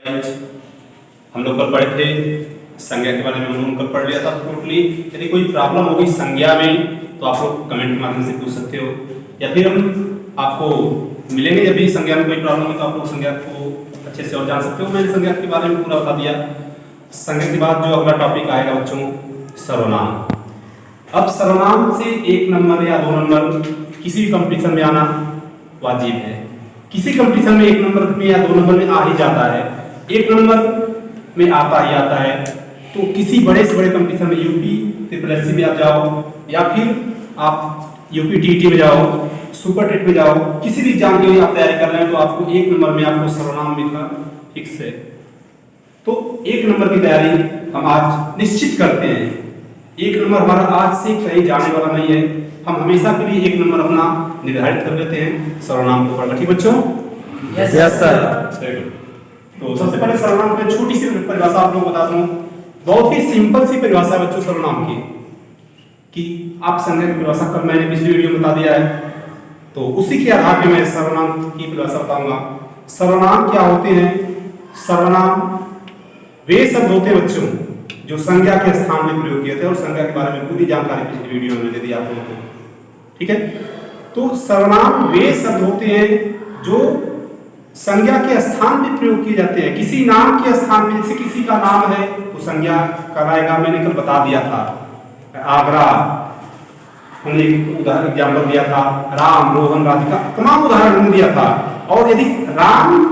हम लोग कल पढ़े थे संज्ञा के बारे में। हम लोगों कल पढ़ लिया था टोटली। यदि कोई प्रॉब्लम होगी संज्ञा में तो आप लोग कमेंट के माध्यम से पूछ सकते हो, या फिर हम आपको मिलेंगे जब भी संज्ञा में कोई प्रॉब्लम है तो आप लोग संज्ञा को अच्छे से और जान सकते हो। मैंने संज्ञा के बारे में पूरा बता दिया। संज्ञा के बाद जो अगला टॉपिक आएगा बच्चों, सर्वनाम। अब सर्वनाम से 1 नंबर या 2 नंबर किसी भी कंपटीशन में आना वाजिब है। किसी कंपटीशन में 1 नंबर में या 2 नंबर में आ ही जाता है, 1 नंबर में आता ही आता है। तो किसी बड़े से बड़े कंपटीशन में यूपी ट्रिपल में आप जाओ, या फिर आप यूपी टीटी में जाओ, सुपर टेट में जाओ, किसी भी एग्जाम के लिए आप तैयारी कर रहे हैं तो आपको 1 नंबर में आपको सर्वनाम मिलना फिक्स है। तो 1 नंबर की तैयारी हम आज निश्चित करते हैं। 1 नंबर हमारा आज से कहीं जाने वाला नहीं है। हम हमेशा के लिए 1 नंबर अपना निर्धारित कर लेते हैं सर्वनाम को पढ़कर। ठीक बच्चों? Yes sir. तो सबसे पहले सर्वनाम की छोटी सी परिभाषा आप लोगों को बता दूं। बहुत ही सिंपल सी परिभाषा है बच्चों सर्वनाम की, कि आप संज्ञा की परिभाषा कल मैंने पिछली वीडियो में बता दिया है, तो उसी के आधार पे मैं सर्वनाम की परिभाषा बताऊंगा। सर्वनाम क्या होते हैं? सर्वनाम वे शब्द होते हैं बच्चों जो संज्ञा के स्थान में प्रयोग किए थे, और संज्ञा के बारे में पूरी जानकारी पिछली वीडियो में दे दी आप लोगों को। ठीक है? तो सर्वनाम वे शब्द होते हैं जो संज्ञा के स्थान पे प्रयोग किए जाते हैं। किसी नाम के स्थान पे, जैसे किसी का नाम है तो संज्ञा कहलाएगा। मैंने कल बता दिया था, आगरा, हमने उदाहरण एग्जाम्पल दिया था, राम, रोहन, राधिका, तमाम उदाहरण हमने दिया था। और यदि राम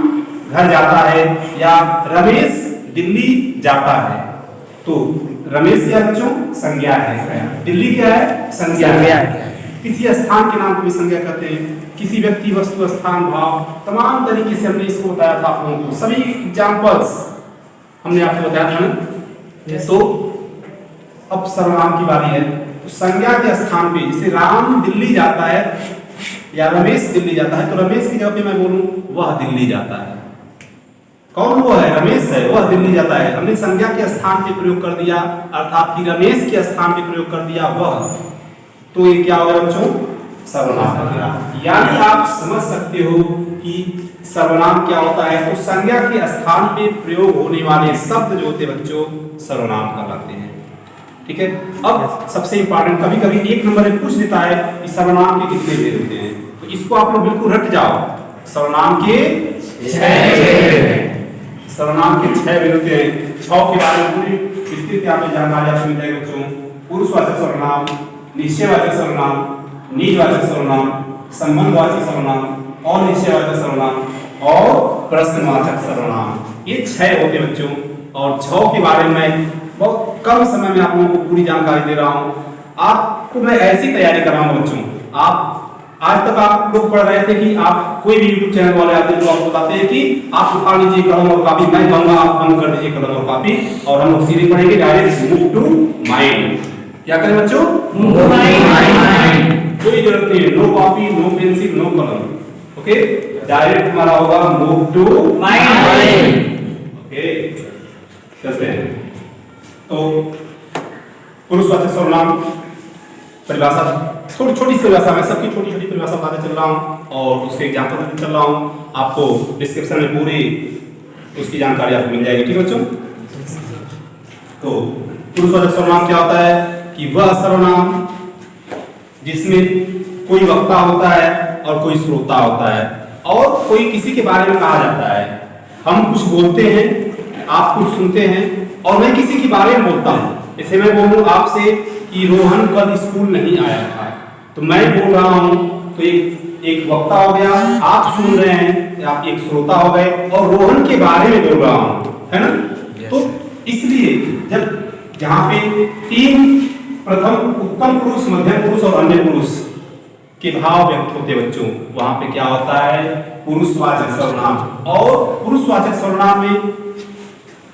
घर जाता है या रमेश दिल्ली जाता है तो रमेश क्या बच्चों? संज्ञा है। दिल्ली क्या है? संज्ञा है। किसी स्थान के नाम को भी संज्ञा कहते हैं। किसी व्यक्ति, वस्तु, स्थान, भाव, तमाम तरीके से हमने इसको बताया था आप लोगों को। सभी एग्जाम्पल्स हमने आपको बताया था ना। तो अब सर्वनाम की बारी है। तो संज्ञा के स्थान पे, जैसे राम दिल्ली जाता है या रमेश दिल्ली जाता है, तो रमेश की जगह पे मैं बोलूं वह दिल्ली जाता है। कौन वो है? रमेश है, वह दिल्ली जाता है। हमने संज्ञा के स्थान पे प्रयोग कर दिया, अर्थात कि रमेश के स्थान पे प्रयोग कर दिया वह, तो ये क्या होगा बच्चों? सर्वनाम हो गया। यानी आप समझ सकते हो कि सर्वनाम क्या होता है। तो संज्ञा के स्थान पे प्रयोग होने वाले शब्द जो होते हैं बच्चों, सर्वनाम कहलाते हैं। ठीक है? अब सबसे इंपॉर्टेंट, कभी कभी 1 नंबर में पूछ देता है कि सर्वनाम के कितने भेद होते हैं, तो इसको आप लोग बिल्कुल रट जाओ। सर्वनाम के 6 सर्वनाम के 6 भेद होते हैं। 6 के बारे में पूरी विस्तृत यहाँ पे जानकारी आपको मिल जाएगी बच्चों। पुरुषवाचक सर्वनाम, निश्चयवाचक सर्वनाम, निजवाचक सर्वनाम, संबंधवाचक सर्वनाम, और निश्चयवाचक सर्वनाम और प्रश्नवाचक सर्वनाम। ये 6 होते हैं बच्चों। और 6 के बारे में बहुत कम समय में आप लोगों को पूरी जानकारी दे रहा हूँ। आपको मैं ऐसी तैयारी कर रहा हूँ बच्चों। आप आज तक आप लोग पढ़ रहे थे कि आप कोई भी यूट्यूब चैनल वाले आते हैं तो आपको बताते हैं कि आप उठा लीजिए कलम और कॉपी, मैं कहूँगा आप बंद कर दीजिए कलम और कॉपी, और हम लोग सीधे पढ़ेंगे डायरेक्ट मूव टू माइंड। क्या करें बच्चों? Move to mind. कोई जरूरत नहीं है, no copy, no pencil, no कलम। ओके? डायरेक्ट हमारा होगा मूव टू माइंड। ओके? चलते हैं। तो पुरुषवाचक सर्वनाम परिभाषा, छोटी छोटी परिभाषा, मैं सबकी छोटी छोटी परिभाषा बताते चल रहा हूँ और उसके एग्जाम्पल देते चल रहा हूँ। आपको डिस्क्रिप्शन में पूरी उसकी जानकारी आपको मिल जाएगी। ठीक है बच्चों? तो पुरुषवाचक सर्वनाम क्या होता है कि वह सर्वनाम जिसमें कोई वक्ता होता है और कोई श्रोता होता है, और कोई किसी के बारे में कहा जाता है। हम कुछ बोलते हैं, आप कुछ सुनते हैं, और मैं किसी के बारे में बोलता हूँ। जैसे मैं बोलूँ आपसे कि रोहन कल स्कूल नहीं आया था, तो मैं बोल रहा हूँ, तो एक वक्ता हो गया, आप सुन रहे हैं, आप एक श्रोता हो गए, और रोहन के बारे में बोल रहा हूँ, है ना? तो इसलिए जब जहाँ पे 3 प्रथम उत्तम पुरुष, मध्यम पुरुष और अन्य पुरुष के भाव व्यक्त होते बच्चों, वहां पे क्या होता है? पुरुषवाचक सर्वनाम। और पुरुषवाचक सर्वनाम में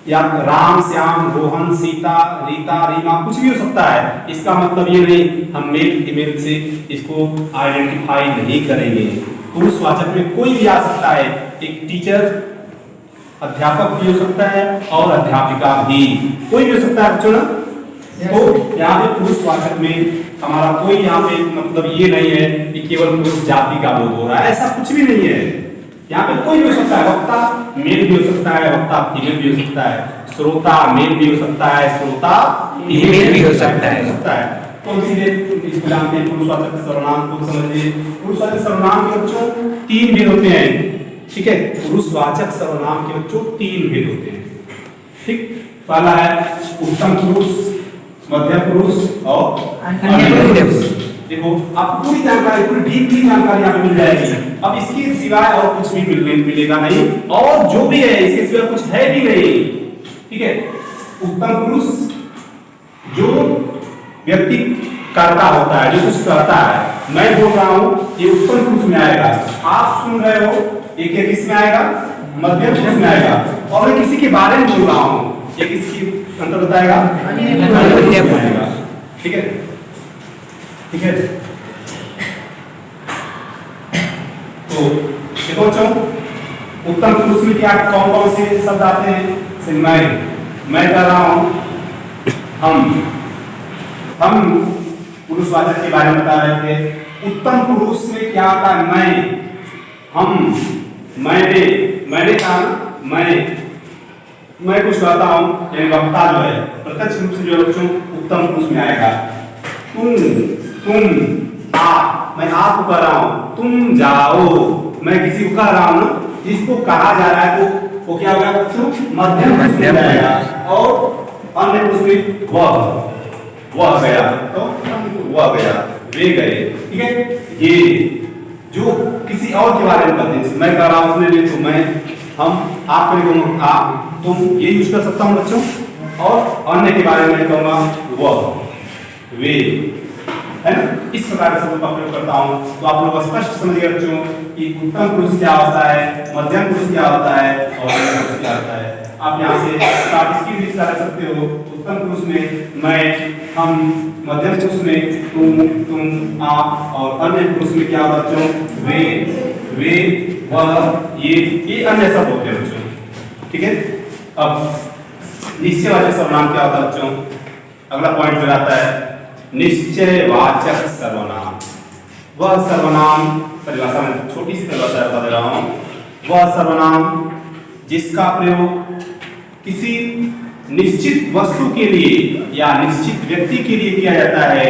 या राम, श्याम, रोहन, सीता, रीता, रीमा, कुछ भी हो सकता है। इसका मतलब ये नहीं हम मेल फीमेल से इसको आइडेंटिफाई नहीं करेंगे। पुरुषवाचक में कोई भी आ सकता है। एक टीचर, अध्यापक भी हो सकता है, और अध्यापिका भी, कोई भी हो सकता है बच्चों ना। तो यहाँ पे पुरुषवाचक में हमारा कोई यहाँ पे मतलब ये नहीं है कि केवल पुरुष जाति का बोध हो रहा है, ऐसा कुछ भी नहीं है। यहाँ पे कोई भी हो सकता है, वक्ता मेल भी हो सकता है, वक्ता फीमेल भी हो सकता है, श्रोता मेल भी हो सकता है, श्रोता फीमेल भी हो सकता है। तो इसीलिए इसको जानते हैं पुरुषवाचक सर्वनाम को समझिए। पुरुषवाचक सर्वनाम के बच्चों 3 भेद होते हैं, ठीक है। पुरुषवाचक सर्वनाम के बच्चों 3 भेद होते हैं, ठीक। पहला है उत्तम पुरुष, मध्यम पुरुष और अन्य पुरुष। देखो आपको पूरी जानकारी, पूरी डीपली जानकारी यहाँ पे मिल जाएगी। अब इसके सिवाय और कुछ भी मिलेगा नहीं, और जो भी है इसके सिवाय कुछ है भी नहीं, ठीक है। उत्तम पुरुष जो व्यक्ति करता होता है, जो कुछ करता है, मैं बोल रहा हूँ ये उत्तम पुरुष में आएगा। आप सुन रहे हो ये किस में आएगा? मध्यम पुरुष में आएगा। और मैं किसी के बारे में बोल रहा हूँ, ये किसकी अंतर्गत आएगा? अन्य पुरुष में आएगा, ठीक है, ठीक है। तो देखो बच्चों, उत्तम पुरुष में क्या कौन कौन से शब्द आते हैं? मैं कह रहा हूं, हम पुरुषवाचक के बारे में बता रहे थे। उत्तम पुरुष में क्या आता है? मैं, हम, मैंने कहा मैं कुछ कहता हूं, यानी वक्ता जो है प्रत्यक्ष रूप से जो बच्चों उत्तम पुरुष में आएगा। तुम, आप, मैं आपको कह रहा हूं, तुम जाओ, मैं किसी को कह रहा हूं ना, जिसको कहा जा रहा है वो क्या होगा बच्चों? मध्यम पुरुष में आएगा। और अन्य पुरुष में वह गया, तो वह गया, वे गए, ठीक है। ये जो किसी और के बारे में कहते हैं, मैं कह रहा हूं उसने तो मैं, हम, आप करेंगे आप, तुम, ये यूज कर सकता हूं बच्चों। और अन्य के बारे में कहूंगा वह, वे, है ना। इस प्रकार के शब्दों का प्रयोग करता हूं, तो आप लोग स्पष्ट समझ गए बच्चों कि उत्तम पुरुष क्या होता है, मध्यम पुरुष क्या होता है और अन्य पुरुष क्या होता है। आप यहाँ से इसकी भी विस्तार कर सकते हो। उत्तम पुरुष में मैं, हम, मध्यम पुरुष में तुम, आप, और अन्य पुरुष में क्या होता है बच्चों? वे, वह, ये अन्य शब्द होते हैं बच्चों, ठीक है। अब निश्चयवाचक सर्वनाम क्या होता है बच्चों? अगला पॉइंट में आता है निश्चयवाचक सर्वनाम। वह सर्वनाम, परिभाषा में छोटी सी परिभाषा बता दे रहा हूं, वह सर्वनाम जिसका प्रयोग किसी निश्चित वस्तु के लिए या निश्चित व्यक्ति के लिए किया जाता है,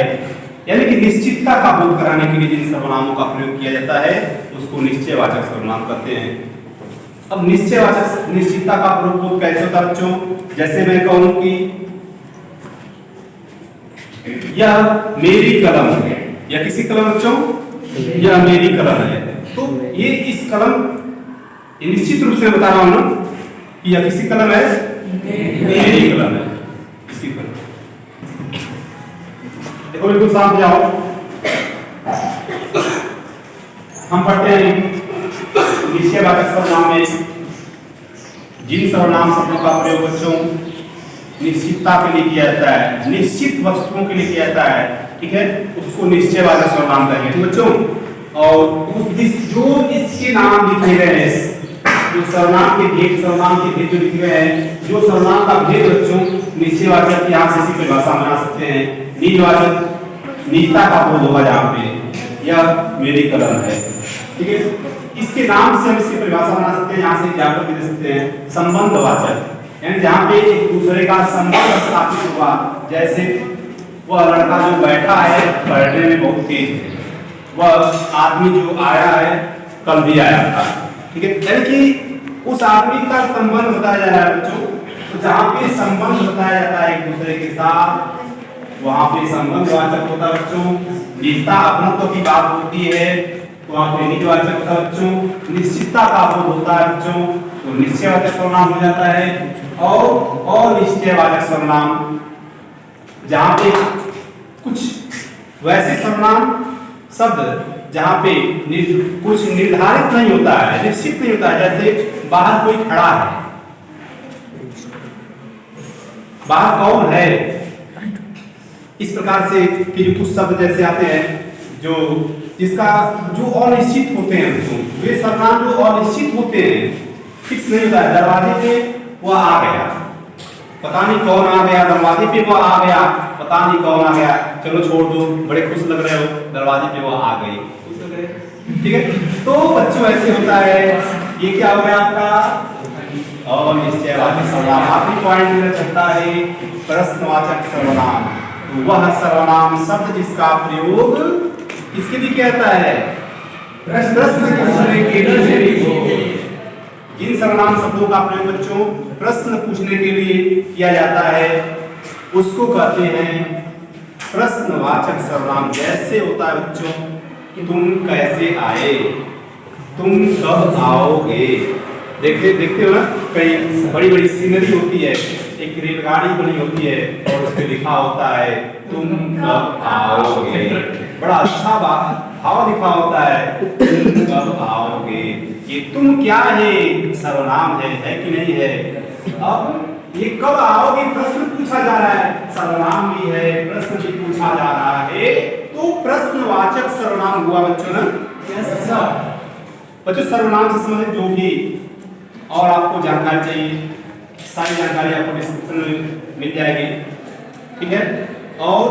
यानी कि निश्चितता का बोध कराने के लिए जिन सर्वनामों का प्रयोग किया जाता है उसको निश्चयवाचक सर्वनाम कहते हैं। अब निश्चयवाचक, निश्चितता का प्रयोग कैसे होता है बच्चों? जैसे मैं कहूं कि यह मेरी कलम है, या किसी कलम बच्चों, यह मेरी कलम है, तो ये इस कलम, ये निश्चित रूप से बता रहा हूं ना कि यह किसी कलम है, मेरी कलम है, इसकी कलम। देखो बिल्कुल शांत जाओ, हम पढ़ते हैं निश्चयवाचक सर्वनाम में जिन सर्वनाम शब्दों का प्रयोग बच्चों निश्चितता के लिए किया जाता है, निश्चित वस्तुओं के लिए किया जाता है, ठीक है, उसको निश्चयवाचक सर्वनाम कहेंगे, ठीक बच्चों। और जो इसके नाम लिखे गए हैं, जो सर्वनाम के भेद, सर्वनाम के भेद जो लिखे गए हैं, जो सर्वनाम का भेद बच्चों निश्चयवाचक, यहाँ से इसी परिभाषा बना सकते हैं। निजवाचक, निजता का बोध होगा जहाँ पे, यह मेरी कलम है, ठीक है। इसके नाम से हम इसकी परिभाषा बना सकते हैं, यहाँ से क्या कर दे सकते हैं? संबंधवाचक, यानी जहाँ पे एक दूसरे का संबंध स्थापित हुआ। जैसे वह लड़का जो बैठा है पढ़ने में बहुत तेज है, वह आदमी जो आया है कल भी आया था, ठीक है, यानी कि उस आदमी का संबंध बताया जा रहा है बच्चों। तो जहाँ पे संबंध बताया जाता है एक दूसरे के साथ, वहाँ पे संबंधवाचक होता है बच्चों। निजता, अपनत्व की बात होती है तो वहाँ पे निजवाचक होता है बच्चों। निश्चितता का बोध होता है बच्चों तो निश्चयवाचक सर्वनाम हो जाता है। और निश्चयवाचक सर्वनाम जहाँ पे कुछ वैसे सर्वनाम शब्द जहाँ पे कुछ निर्धारित नहीं होता है, निश्चित नहीं होता है, जैसे बाहर कोई खड़ा है, बाहर कौन है, इस प्रकार से कि जो कुछ शब्द जैसे आते हैं जो अनिश्चित होते हैं, वे सर्वनाम जो अनिश्चित होते हैं, फिक्स नहीं होता है। दरवाजे पे वो आ गया, पता नहीं कौन आ गया, दरवाजे पे वो आ गया, पता नहीं कौन आ गया, चलो छोड़ दो, बड़े खुश लग रहे हो, दरवाजे पे वो आ गई, ठीक है। तो बच्चों ऐसे होता है ये क्या हो गया आपका और निश्चयवाचक सर्वनाम। आखिरी पॉइंट मेरा चलता है प्रश्नवाचक सर्वनाम। वह सर्वनाम शब्द जिसका प्रयोग किसके लिए किया जाता है? प्रश्न पूछने के लिए। जिन सर्वनाम शब्दों का प्रयोग बच्चों प्रश्न पूछने के लिए किया जाता है उसको कहते हैं प्रश्नवाचक सर्वनाम। जैसे होता है बच्चों तुम कैसे आए, तुम कब आओगे। देखते हो ना, कई बड़ी बड़ी सीनरी होती है, एक रेलगाड़ी बनी होती है और उस पे लिखा होता है तुम कब आओगे। बड़ा अच्छा भाव लिखा होता है तुम कब आओगे। ये तुम क्या है? सर्वनाम है कि नहीं है? अब ये कब आओगे प्रश्न पूछा जा रहा है, सर्वनाम भी है, प्रश्न भी पूछा जा रहा है, तो प्रश्नवाचक सर्वनाम हुआ बच्चों ना। बच्चों सर्वनाम से संबंधित जो भी और आपको जानकारी चाहिए सारी जानकारी आपको डिस्क्रिप्शन में मिल जाएगी, ठीक है। और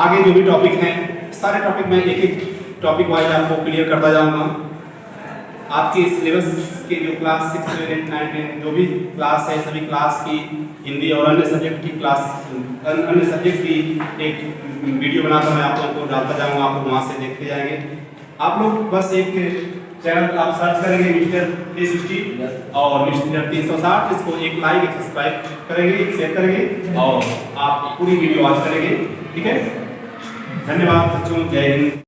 आगे जो भी टॉपिक हैं सारे टॉपिक में एक एक टॉपिक वाइज आपको क्लियर करता जाऊंगा। आपके सिलेबस के जो क्लास 6, 7, 8, 9, 10 जो भी क्लास है सभी क्लास की हिंदी और अन्य सब्जेक्ट की अन्य सब्जेक्ट की एक वीडियो बनाकर मैं आप लोगों को डालता जाऊंगा, आप लोग वहाँ से देखते जाएंगे। आप लोग बस एक चैनल आप सर्च करेंगे मिस्टर 360 और मिस्टर 360, इसको एक लाइक एक सब्सक्राइब करेंगे, एक शेयर करेंगे और आप पूरी वीडियो वॉच करेंगे, ठीक है। धन्यवाद बच्चों, जय हिंद।